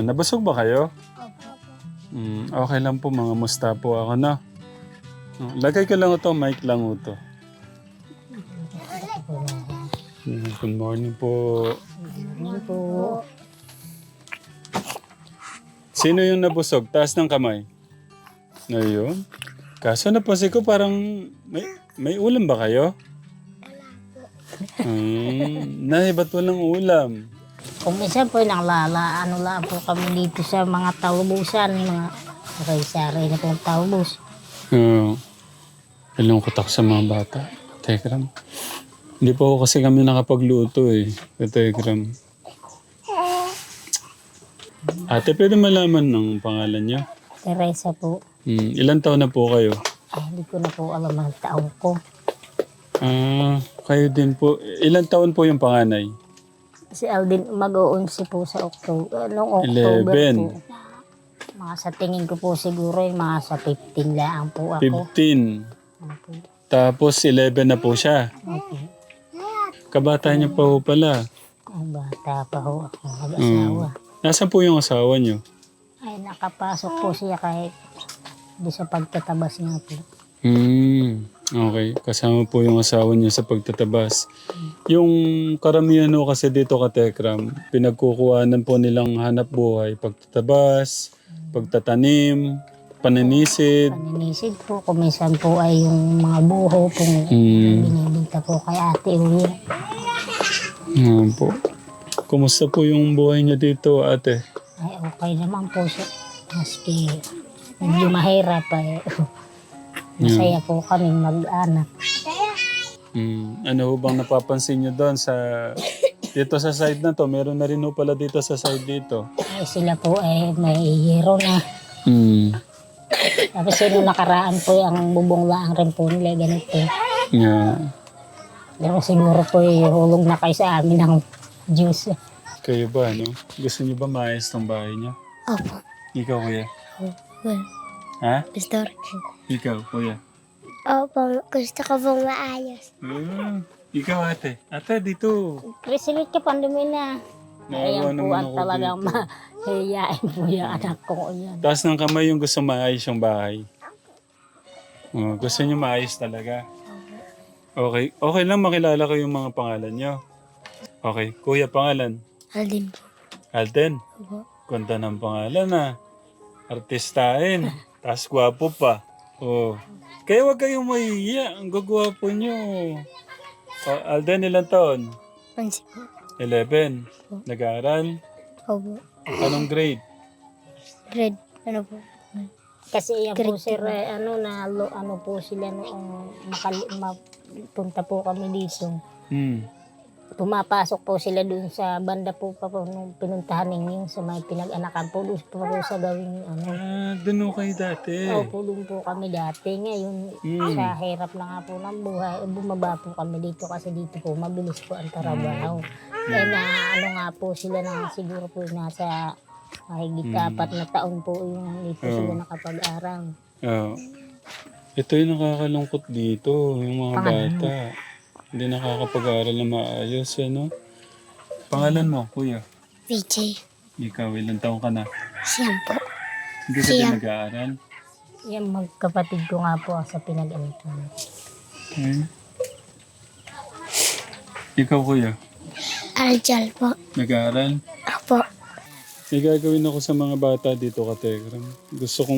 Nabusog ba kayo? Opo. Okay lang po, mga musta po ako na. Lagay ko lang ito, mic lang ito. Good morning po. Ano po? Sino yung nabusog? Taas ng kamay. Ayun. Kaso napansin ko parang may ulam ba kayo? Nay, ba't walang ulam? Kung minsan po ano lang po kami dito sa mga taubusan, mga sari-sari na pong taubos. Ilungkot ako sa mga bata. Tekram. Hindi po ako kasi kami nakapagluto eh. Tekram. Ate, pwede malaman ng pangalan niyo? Teresa po. Ilan taon na po kayo? Ay, hindi ko na po alam ang taon ko. Kayo din po. Ilan taon po yung panganay? Si Alvin mag-11 po sa October. Noong October 11. po. Mga sa tingin ko po siguro mga sa 15 lang po ako. 15. Opo. Tapos 11 na po siya. Opo. Kabata niyo pa po pala. Ang bata pa ho ako mag-asawa. Nasaan po yung asawa niyo? Ay, nakapasok po siya kahit di sa pagtatabas nga po. Okay. Kasama po yung asawa niyo sa pagtatabas. Yung karamihan ho kasi dito ka Tekram, pinagkukuhanan po nilang hanap buhay, pagtatabas, pagtatanim, paninisid. Paninisid po. Kuminsan po ay yung mga buho pong binibinta po kay Ate Uwi. Po. Kumusta po yung buhay niyo dito, ate? Ay, okay naman po siya. Maski medyo mahirap ay masaya po kami mag-anak. Ano ho bang napapansin niyo doon sa dito sa side na to? Meron na rin ho pala dito sa side dito. Ay, sila po ay may hero na. Tapos sino nakaraan po ang bubong laang rin po nila ganito. Yeah. Pero siguro po hulog na kayo sa amin ng juice. Kayo ba, no? Gusto niyo ba maayos tong bahay niyo? Opo. Ikaw, kuya? Well, Ha? gusto Ikaw, kuya? Opo, gusto ko pong maayos. Ikaw, ate. Ate, dito. Krisilit ka pandumi na. Naawa Ayan po naman ang ako talagang dito. mahihayain po yung anak ko yan. Taas ng kamay yung gusto maayos yung bahay. Gusto niyo maayos talaga? Okay. Okay lang makilala ko yung mga pangalan niyo. Okay. Kuya, pangalan? Aldin po. Alden. Opo. Ganda ng pangalan ah. Artistahin. Tapos gwapo pa. Oh. Kaya wag kayong mahihiya. Ang gagwapo niyo. Alden, ilang taon? 11 po. 11. Nag-aaral? Opo. Anong grade? Grade, ano po? Kasi yan po sir, ano po sila noong mapunta po kami dito. Pumapasok po sila dun sa banda po pa po nung pinuntahan ninyo sa may pinag-anakan po. Doon po sa gawing Doon ho kayo dati. Opo, doon po kami dati. Ngayon, sa hirap na nga po ng buhay, bumaba po kami dito kasi dito po mabilis po ang trabaho. Eh na nga po sila na siguro po nasa mahigit 4 na taon po yung dito sila nakapag-aral. Ito yung nakakalungkot dito, yung mga bata. Hindi nakakapag-aral na maayos, ano? Pangalan mo, kuya? PJ. Ikaw, ilang taon ka na? Siyam po. Hindi ka din nag-aaral? Yan magkapatid ko nga po sa pinag-anitan. Ikaw, kuya? Aljal po. Nag-aaral? Apo. May gagawin ako sa mga bata dito, Kategram. Gusto ko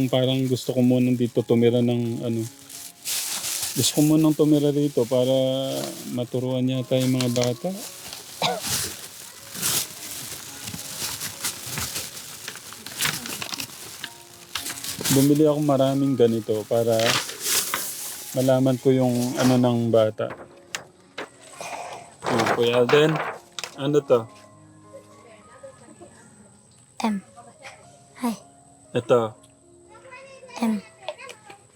munang dito tumira ng Gusto ko munang tumira dito para maturuan niya yung mga bata. Bumili ako maraming ganito para malaman ko yung ng bata. Kuya Alden, ano to? M. Hi. Ito. M.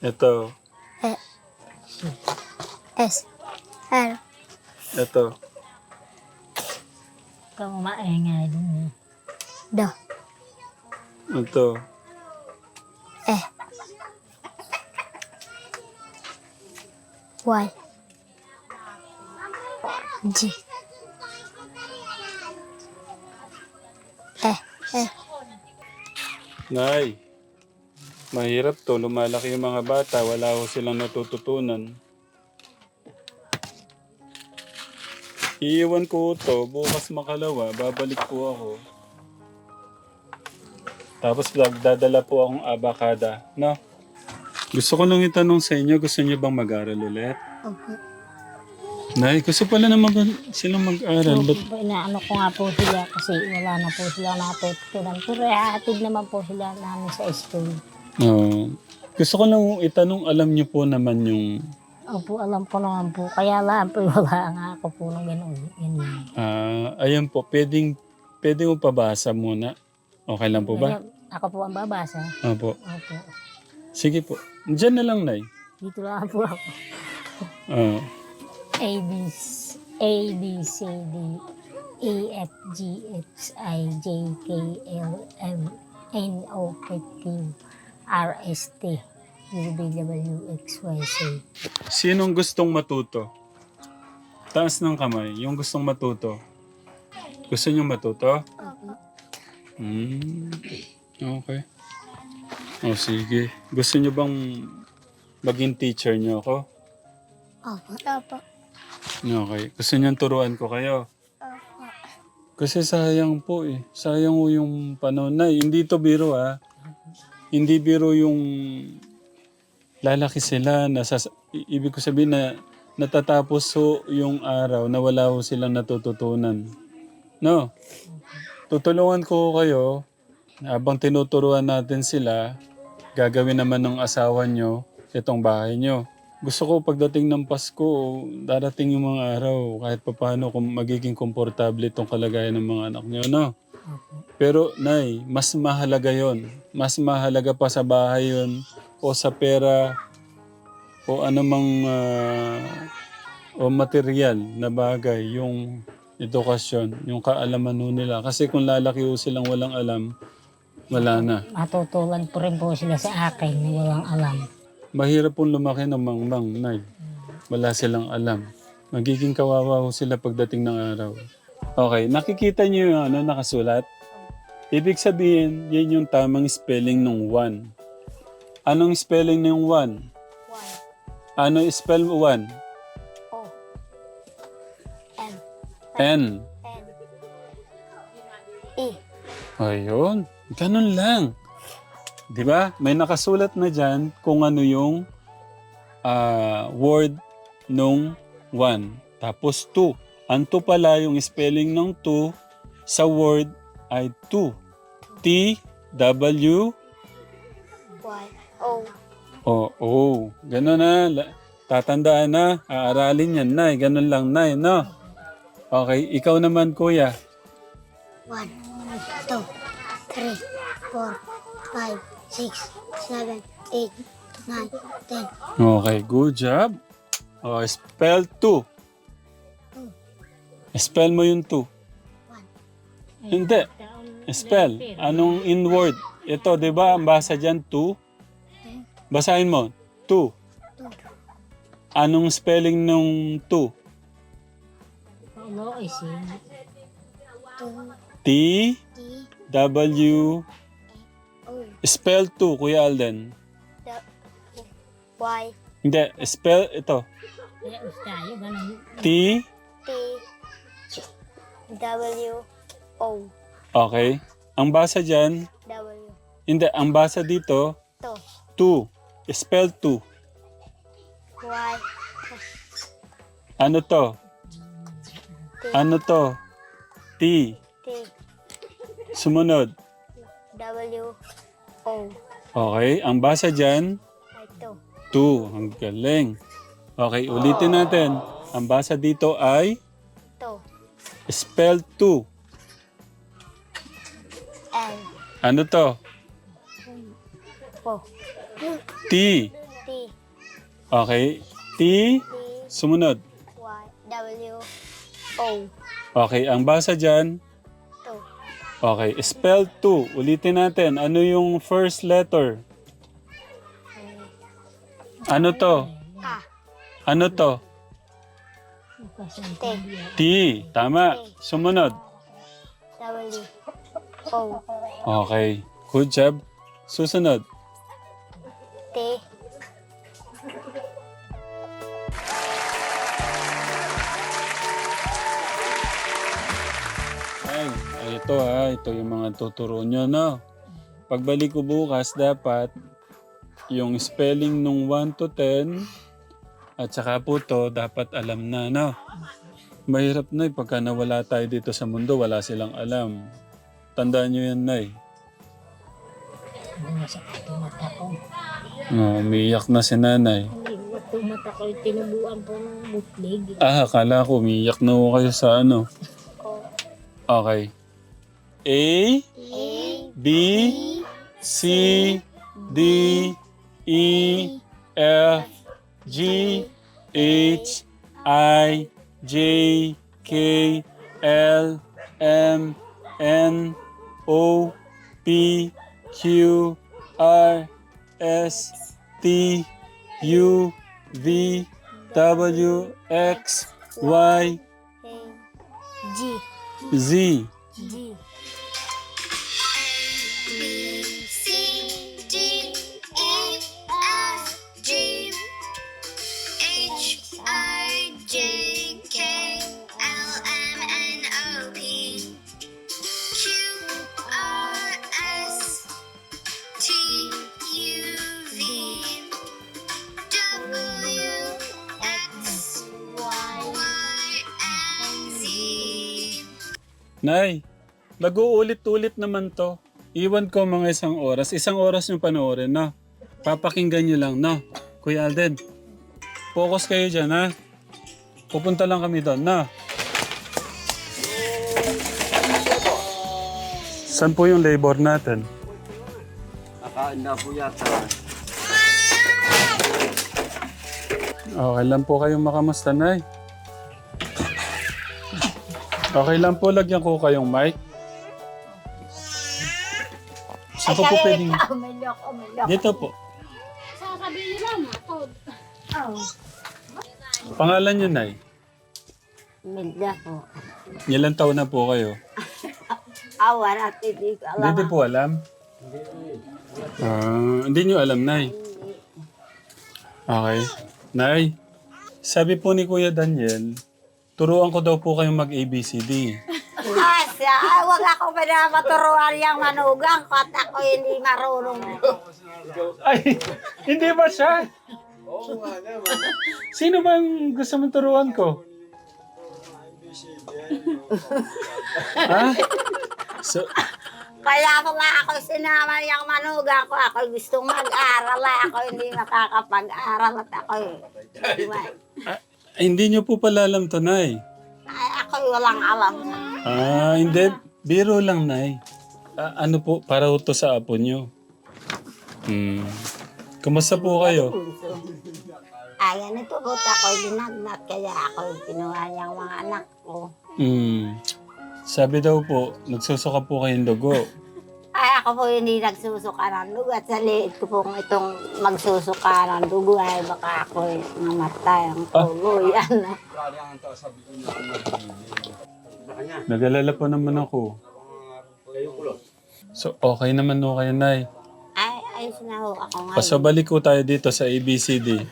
Ito. E. S. R. Ito. Ikaw maingay din. Do. Ito. E. Y. G. Nay, mahirap to. Lumalaki yung mga bata. Wala ko silang natututunan. Iiwan ko to. Bukas makalawa. Babalik po ako. Tapos dadala po akong abakada. No? Gusto ko lang itanong sa inyo. Gusto niyo bang mag-aral ulit? Opo. Nay, gusto pala naman silang mag-aral. Opo, Ba't inaano ko nga po sila kasi wala na po sila natutunan. Pero hatid naman po sila namin sa school. Gusto ko lang itanong, alam niyo po naman yung... Opo, alam ko naman po. Kaya lang po, wala nga ako po ng gano'n. Ayan po, pwede mo pabasa muna. Okay lang po ba? Ako po ang babasa. Opo. Opo. Sige po. Diyan na lang, Nay. Dito lang po ako. Ah, A, B, C, D, E, F, G, H, I, J, K, L, M, N, O, P, Q, R, S, T, U, V, W, X, Y, Z. sinong gustong matuto? Taas ng kamay. Yung gustong matuto. Gusto niyo matuto? Okay. O sige. Gusto niyo bang maging teacher niyo ako? Opo. Opo. Okay. Gusto niyang turuan ko kayo? Kasi sayang po eh. Sayang po yung panahon na. Hindi to biro Hindi biro yung lalaki sila. Ibig ko sabihin na natatapos ho yung araw na wala ho silang natututunan. No? Tutulungan ko kayo. Habang tinuturuan natin sila, gagawin naman ng asawa nyo itong bahay nyo. Gusto ko pagdating ng Pasko, darating yung mga araw kahit papaano kung magiging komportable itong kalagayan ng mga anak nyo, no? Pero, Nay, mas mahalaga yon. Mas mahalaga pa sa bahay yon o sa pera o anumang o material na bagay, yung edukasyon, yung kaalaman ho nila. Kasi kung lalaki ho silang walang alam, wala na. Matutulan po rin po sila sa akin na walang alam. Mahirap pong lumaki ng mangmang, Nay. Wala silang alam. Magiging kawawa ho sila pagdating ng araw. Okay, nakikita niyo yung nakasulat? Ibig sabihin, yan yung tamang spelling ng 1. Anong spelling ng 1? Ano spell 1? O. M. N. E. Ayun. Ganun lang. Di ba? May nakasulat na dyan kung ano yung word nung 1. Tapos 2. Ang 2 pala yung spelling ng 2 sa word ay 2. T, W, Y. O. O. Ganun na. Tatandaan na. Aaralin yan, Nay. Ganun lang, Nay, no? Okay. Ikaw naman, Kuya. 1, 2, 3, 4, 5, 6, 7, 8, 9, 10. Okay, good job. Spell 2. Spell mo yung 2. Hindi. Spell. Anong in word? Ito, di ba? Ang basa dyan, 2. Basahin mo. 2. Anong spelling nung 2? Ano is it? T, W, spell 2, Kuya Alden. Y. Hindi, spell ito. T, T. W. O. okay. Ang basa dyan, W. hindi, ang basa dito, To. 2. Spell 2. Y. Ano to? Ano to? T. T. Sumunod. W. O. Okay, ang basa dyan, Ay, to. 2. Ang galing. Okay, ulitin natin. Ang basa dito ay To. spell 2. N. Ano to? Po. T. T. Okay, T. T. Sumunod. Y. W. O. Okay, ang basa dyan, To. okay, spell 2. Ulitin natin. Ano yung first letter? Ano to? A. Ano to? T. T. Tama. Sumunod. W. O. Okay. Good job. Susunod. Te. Ito yung mga tuturo nyo, no? Pagbalik ko bukas, dapat yung spelling nung 1 to 10 at saka po to, dapat alam na, no? Mahirap na pagka nawala tayo dito sa mundo, wala silang alam. Tandaan nyo yan, Nay. Masakit yung mata ko. Umiiyak na si Nanay. Yung mata ko, tinubuan po ng butlig. Akala ko umiiyak na ho kayo sa ano. Okay. A, B, C, D, E, F, G, H, I, J, K, L, M, N, O, P, Q, R, S, T, U, V, W, X, Y, G. Z. G. C D E F G H I J K L M N O P Q R S T U V W X Y and Z. Nay, nag-uulit-ulit naman to. Iwan ko mga isang oras. Isang oras yung panoorin, no? Papakinggan nyo lang, no? Kuya Alden, focus kayo dyan, ha? Pupunta lang kami doon, no? Saan po yung labor natin? Kakain na po yata. Okay lang po kayong makamusta, Nay. Okay lang po, lagyan ko kayong mic. Saan po pwedeng... Umilyok. Dito po. Sasabihin nila, matod. Pangalan nyo, Nay. Umilyok po. Ilan taon na po kayo? Awan at hindi ko alam. Hindi po alam? Hindi nyo alam, Nay. Okay. Nay, sabi po ni Kuya Daniel, turuan ko daw po kayong mag-ABCD. Wag ako pinapaturuan yung manugang ko at ako hindi marunong. Ay, hindi ba siya? Sino bang gusto mong turuan ko? Ha? So, Kaya ako nga ako sinama yung manugang ko. Ako gustong mag-aral. Ako hindi makakapag-aral at ako hindi nyo po pala alam to, Nay. ay, ako walang alam. Hindi. Biro lang, Nay. Ano po, para to sa apo nyo. Kumusta po kayo? Ay, ganito po ako dinagnat. Kaya ako kinuha yung mga anak ko. Sabi daw po, nagsusuka po kayong dugo. Ay, ako po hindi nagsusuka ng dugo. At sa liit ko pong itong magsusuka ng dugo ay baka ako mamatay ang tuloy. Ano? Nag-alala po naman ako. So, okay naman ho kayo, Nay. Ay, ayos na ho ako ngayon. Pasabalik ko tayo dito sa ABCD.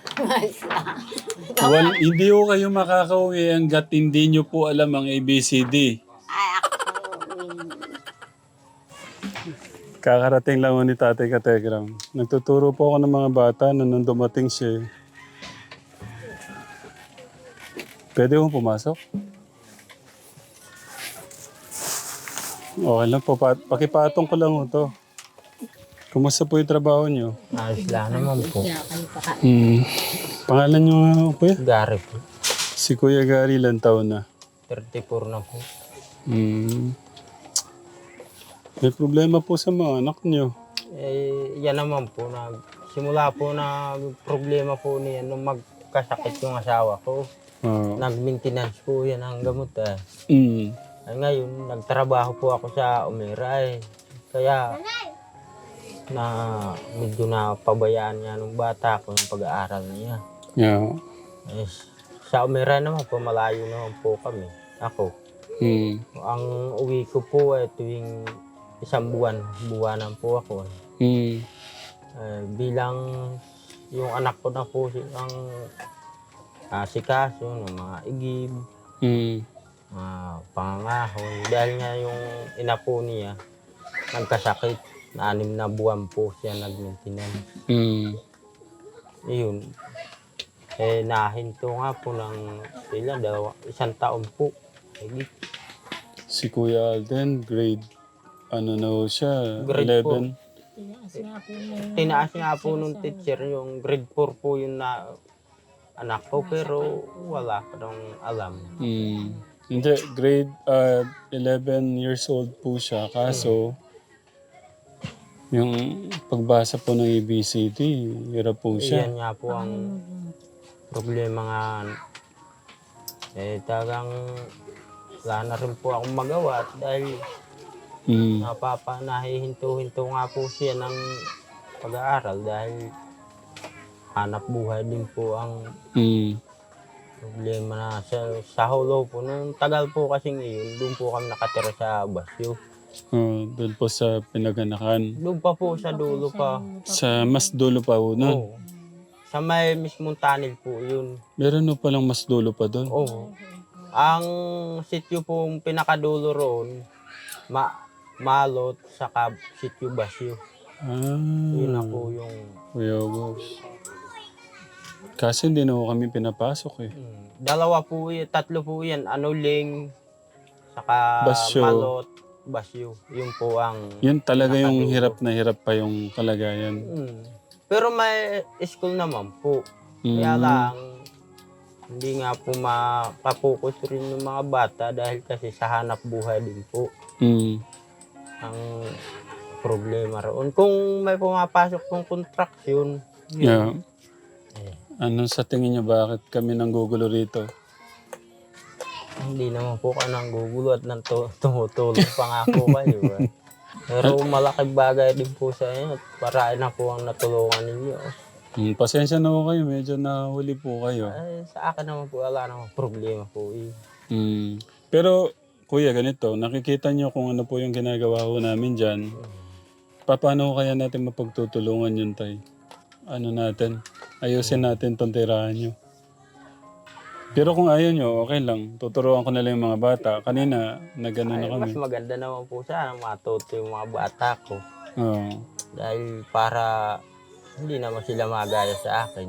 Hindi ho kayo makakauwi hanggat hindi nyo po alam ang ABCD. Ay, ako Kakarating lang ho ni Tatay Kategram. Nagtuturo po ako ng mga bata nung dumating siya. Pwede ho pumasok? Okay lang po. Pakipatong ko lang ho to. Kumusta po yung trabaho nyo? Ayos lang naman po. Pangalan nyo Kuya? Gary po. Si Kuya Gary ilang taon na? 34 na po. May problema po sa mga anak nyo. Yan naman po. Simula po na problema po niya nung magkasakit yung asawa ko. Nag-maintenance po yan ang gamot eh. Ay, ngayon, nagtrabaho po ako sa Umira eh. Kaya medyo pabayaan niya nung bata ko yung pag-aaral niya. Yeah. Eh, sa Umira naman po, malayo naman po kami. Ako. Ang uwi ko po ay tuwing isang buwanan po ako. Mm. Bilang yung anak ko na po silang asikaso ng mga igib, Mm. mga pangangahoy. Dahil nga yung ina po niya nagkasakit, na 6 na buwan po siya nag-maintenance. Mm. Yun. Nahinto nga po ng sila, 1 taon po. Higit. Si Kuya Alden, grade, ano na ho siya? Grade 11? Tinaas nga po nung Tinaas nga po nung teacher, yung grade 4 po yung na anak ko, pero wala pa nang alam. Mm. Hindi, grade 11 years old po siya. Kaso, yung pagbasa po ng ABCD, hirap po siya. Iyan nga po ang problema nga. Talagang wala na rin po akong magawa dahil Mm. nahihinto-hinto nga po siya ng pag-aaral dahil hanap buhay din po ang Mm. problema na sa Holo po. Nung tagal po kasing iyon, doon po kami nakatira sa Basyo. Doon po sa pinaganakan. Doon pa po sa dulo pa. Sa mas dulo pa po nun. Oo. Sa may mismong tunnel po yun. Meron po palang mas dulo pa doon. Oo. Ang sityo pong pinakadulo roon, Malot, saka sityo Basyo. Yun na po yung... Kuya August. Kasi hindi na po kami pinapasok eh. 2 po yan, 3 po yan. Anuling, saka Basyo. Malot, Basyo. Yun po ang... Yun talaga yung Nakadulo. hirap na hirap pa yung kalagayan. Pero may school naman po. Kaya lang, hindi nga po makapokus rin yung mga bata dahil kasi sa hanap buhay din po Mm. ang problema roon. Kung may pumapasok pong contraction, Yeah. Eh. Ano sa tingin niyo bakit kami nanggugulo rito? hindi naman po ka nang gugulo at tumutulong pa nga po kayo. Pero malaking bagay din po sa inyo at paraan na po ang natulungan ninyo. Pasensya na po kayo, medyo nahuli po kayo. Sa akin naman po, wala namang problema po. Pero kuya, ganito, nakikita niyo kung ano po yung ginagawa ko namin dyan. Paano kaya natin mapagtutulungan yun, tay? Ano natin? Ayusin natin tong tirahan nyo. Pero kung ayaw nyo, okay lang. Tuturuan ko na lang yung mga bata. Kanina, nag-ano na kami. Mas maganda naman po sana matuto yung mga bata ko. Oo. Dahil para hindi naman sila magaya sa akin.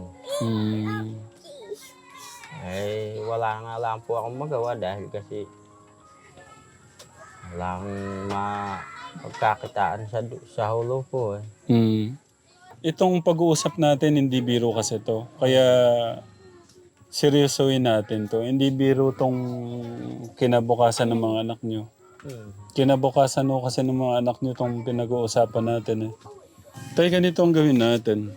Wala nga lang po akong magawa dahil kasi wala akong mapagkakitaan sa Holo po . Itong pag-uusap natin, hindi biro kasi to. Kaya seryosohin natin to. Hindi biro tong kinabukasan ng mga anak nyo. Kinabukasan mo kasi ng mga anak nyo tong pinag-uusapan natin eh. Tayo ganito ang gawin natin.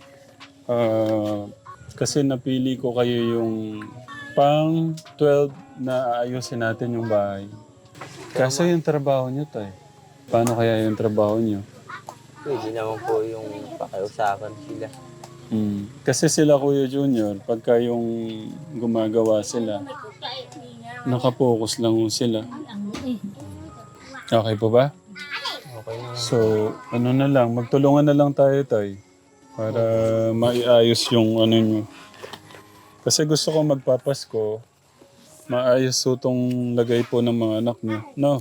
Kasi napili ko kayo yung pang 12 na aayusin natin yung bahay. Kaso yung trabaho nyo tayo. Paano kaya yung trabaho nyo? Pwede naman po yung pakiusapan sila. Kasi sila Kuya Junior, pagka yung gumagawa sila, nakapokus lang sila. Okay po ba? Okay na. So, ano na lang, magtulungan na lang tayo tay para maiayos yung ano nyo. Kasi gusto ko magpapasko, maayos po tong lagay po ng mga anak nyo. No?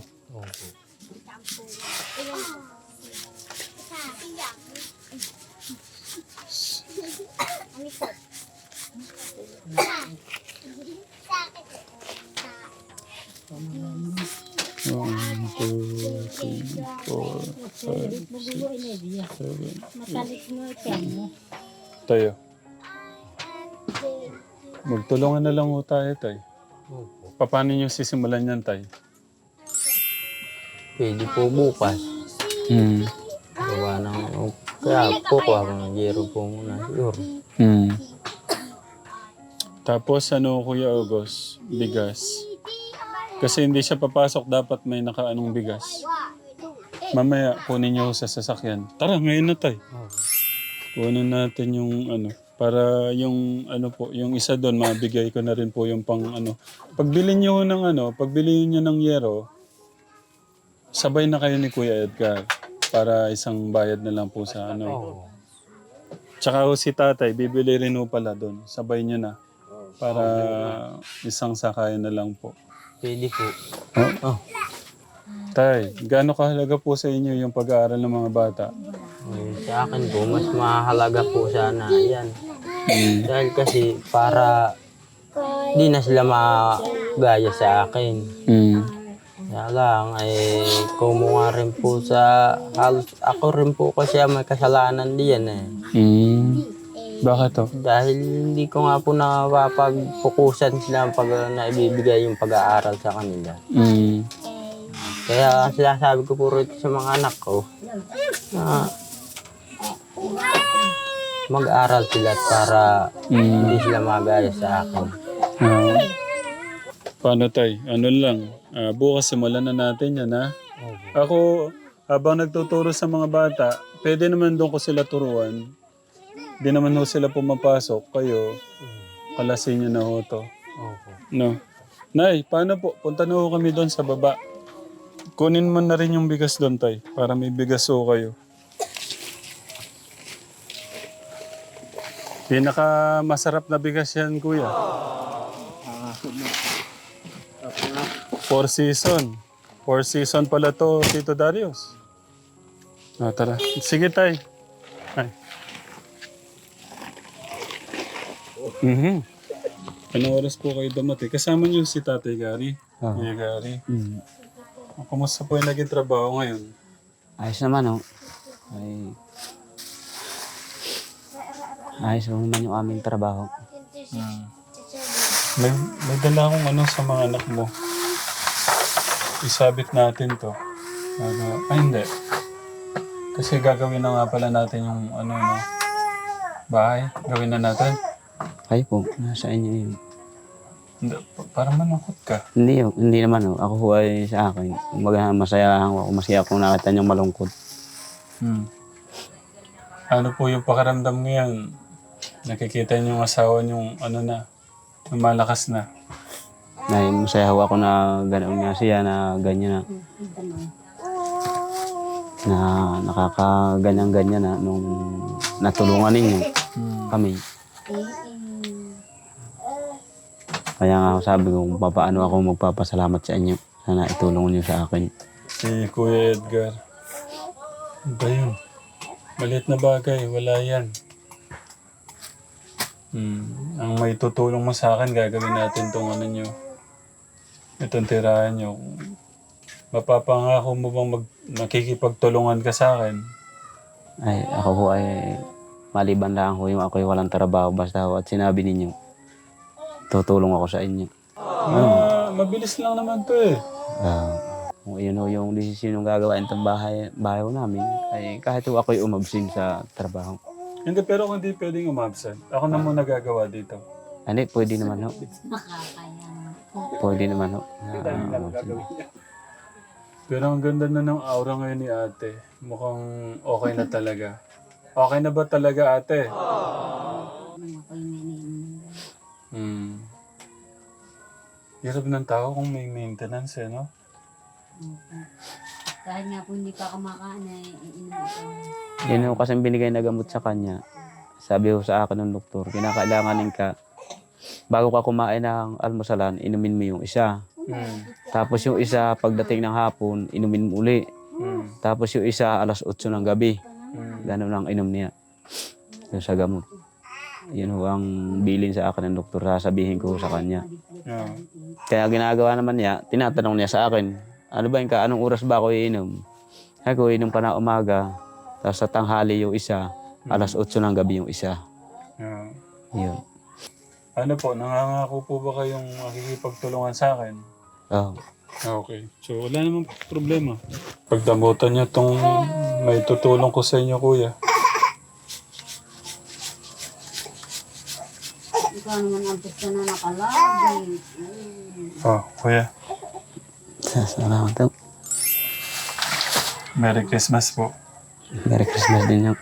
One, two, three, four, five, seven. Matalik mo siya mo. Tayo. Magtulungan na lang ho tayo, tay. Paano nyo sisimulan yan, tay? Pwede po bukas. Gawa ng... Kaya po ko ang zero po muna. Siguro. Tapos ano, Kuya August? Bigas. Kasi hindi siya papasok, dapat may nakaanong bigas. Mamaya, kunin niyo sa sasakyan. Tara, ngayon na tay. Kunin natin yung ano, para yung ano po, yung isa doon, mabigay ko na rin po yung pang ano. Pagbili niyo ng ano, pagbili niyo ng yero, sabay na kayo ni Kuya Edgar para isang bayad na lang po sa ano. Oo. Tsaka ho si tatay, bibili rin ho pala doon. Sabay niyo na. Para isang sakayan na lang po. Pwede po. Oh. Tay, gaano kahalaga po sa inyo yung pag-aaral ng mga bata? Sa akin po, mas mahalaga po sana yan. Dahil kasi para di na sila magaya sa akin. Kaya lang, kumuha rin po sa halos ako rin po kasi may kasalanan diyan eh. Bakit to? Dahil hindi ko nga po napapagpukusan sila pag naibibigay yung pag-aaral sa kanila. Kaya sinasabi ko po rito sa mga anak ko na mag-aral sila para hindi sila magaya sa akin. Paano tay? Ano lang, bukas simulan na natin yan ha. Ako, habang nagtuturo sa mga bata, pwede naman doon ko sila turuan. Di naman ho sila pumapasok. Kayo, kalasin nyo na ho to. No? Nay, paano po? Punta na ho kami doon sa baba. Kunin mo na rin yung bigas doon, tay. Para may bigas ho kayo. Pinaka masarap na bigas yan, kuya. 4 season. 4 season pala to, Tito Darius. Tara. Sige, tay. Ay. Anong oras po kayo dumating? Kasama niyo si Tatay Gary? Kuya Gary. Kumusta po yung naging trabaho ngayon? Ayos naman, oh. Ayos naman yung aming trabaho. May dala akong ano sa mga anak mo. Isabit natin to. Ay, hindi. Kasi gagawin na nga pala natin yung ano, no? Bahay. Gawin na natin. Kayo po, nasa inyo yun. Hindi, parang manungkot ka. Hindi naman, oh. Ako po ay sa akin. Kumbaga, masaya akong nakita niyong malungkot. Ano po yung pakaramdam ngayon? Nakikita niyo yung asawa niyong ano na, malakas na. Masaya ako na ganoon nga siya, na ganyan na. Na nakakaganyan-ganyan na nung natulungan ninyo kami. Kaya nga sabi ko kung paano ako magpapasalamat sa inyo. Sana itulong niyo sa akin. Si Kuya Edgar. Ano ba yun? Maliit na bagay, wala yan. Ang may tutulong mo sa akin, gagawin natin itong ano nyo. Itong tirahan nyo. Mapapangako mo bang nakikipagtulungan ka sa akin? Ay, ako po ay maliban lang ko yung ako'y walang trabaho. Basta ho at sinabi ninyo, tutulong ako sa inyo. Mabilis lang naman to eh. Kung yun ho yung desisyon yung gagawain itong bahay ho namin, ay kahit ho ako'y umabsin sa trabaho. Hindi, pero kung di pwedeng umabsent, ako na muna gagawa dito. Hindi, pwede naman ho. Pwede naman ho. Pero ang ganda na ng aura ngayon ni ate. Mukhang okay na talaga. Okay na ba talaga ate? Hirap ng tao kung may maintenance eh, no? Kahit nga po hindi pa kumakain ay iinom ako. Yun ho kasing binigay na gamot sa kanya. Sabi ho sa akin ng doktor, kinakailanganin ka, bago ka kumain ng almusalan, inumin mo yung isa. Tapos yung isa, pagdating ng hapon, inumin mo uli. Tapos yung isa, alas 8 ng gabi. Ganun lang inom niya. Yung sa gamot. Yun ho ang bilin sa akin ng doktor, sasabihin ko sa kanya. Kaya ginagawa naman niya, tinatanong niya sa akin, ano ba yun ka, anong oras ba ako iinom? Ako inom pa na umaga, tapos sa tanghali yung isa, alas 8 ng gabi yung isa. Yun. Ano po, nangangako po ba kayong makikipagtulungan sa akin? Oh. Okay. So, wala namang problema. Pagdamutan niyo itong may tutulong ko sa inyo, kuya. Ikaw naman ang gusto na nakalagi. Kuya. Salamat po. Merry Christmas po. Merry Christmas din yun.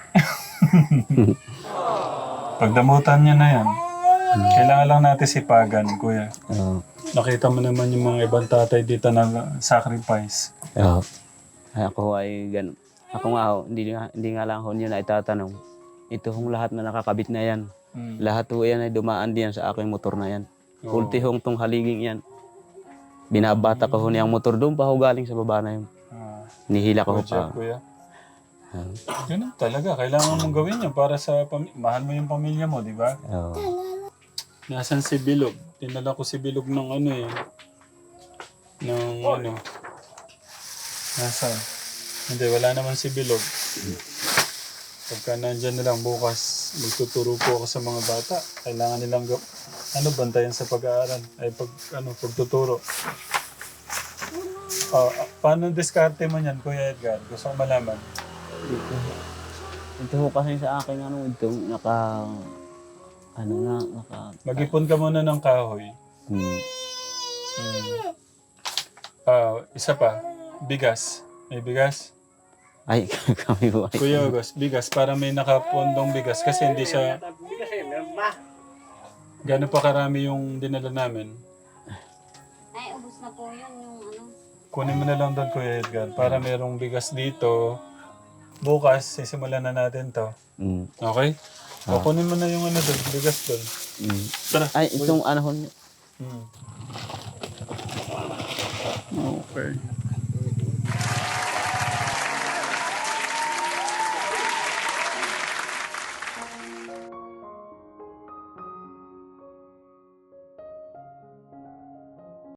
Pagdamutan niyo na yan. Kailangan lang natin sipagan, kuya. Nakita mo naman yung mga ibang tatay dito na sacrifice. Ako ay ganun. Ako nga ho, hindi nga lang ho yun na itatanong. Ito hong lahat na nakakabit na yan. Lahat ho yan ay dumaan diyan sa aking motor na yan. Ulti hong tong haliging yan. Binabata ko ho niyang motor doon pa ho galing sa baba na yun. Nihila ko ho Project, pa. kuya. Ganun talaga. Kailangan mong gawin yan para sa mahal mo yung pamilya mo, di ba? Oo. Nasaan si Bilog? Tinala ko si Bilog ng ano eh. Ng ano. Nasaan? Hindi, wala naman si Bilog. Pagka nandyan na lang bukas, magtuturo po ako sa mga bata. Kailangan nilang bantayan sa pag-aaral. Ay, pagtuturo. Paano diskarte mo niyan, Kuya Edgar? Gusto ko malaman. Ito ho kasi sa akin ito naka Mag-ipon ka muna ng kahoy. Isa pa, bigas. May bigas? ay kami po ay. Kuya August, bigas. Para may nakapondong bigas. Kasi hindi siya... Gano'n pa karami yung dinala namin. Ay, ubos na po yun yung ano. Kunin mo na lang doon, Kuya Edgar. Para merong bigas dito. Bukas, sisimulan na natin to. Okay? O, kunin mo na yung ano doon, bigas doon. Tara. Ay itong ano ho. Okay.